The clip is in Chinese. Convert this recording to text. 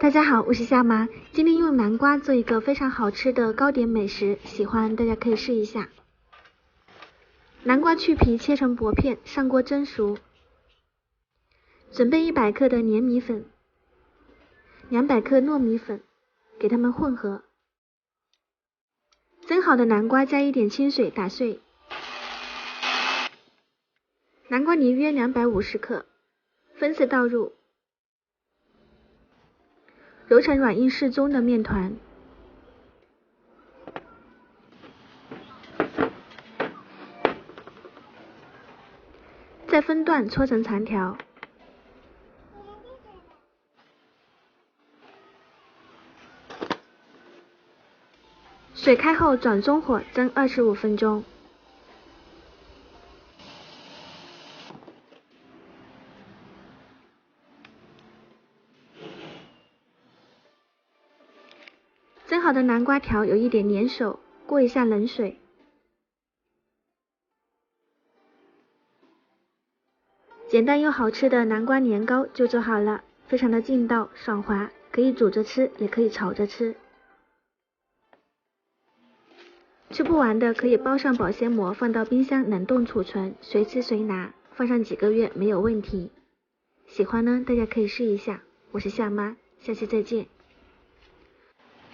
大家好，我是夏妈，今天用南瓜做一个非常好吃的糕点美食，喜欢大家可以试一下。南瓜去皮切成薄片，上锅蒸熟。准备100克的黏米粉，200克糯米粉，给它们混合。蒸好的南瓜加一点清水打碎。南瓜泥约250克，分次倒入。揉成软硬适中的面团，再分段搓成长条。水开后转中火蒸25分钟。蒸好的南瓜条有一点粘手，过一下冷水。简单又好吃的南瓜年糕就做好了，非常的劲道爽滑，可以煮着吃，也可以炒着吃。吃不完的可以包上保鲜膜，放到冰箱冷冻储存，随吃随拿，放上几个月没有问题。喜欢呢，大家可以试一下。我是夏妈，下期再见。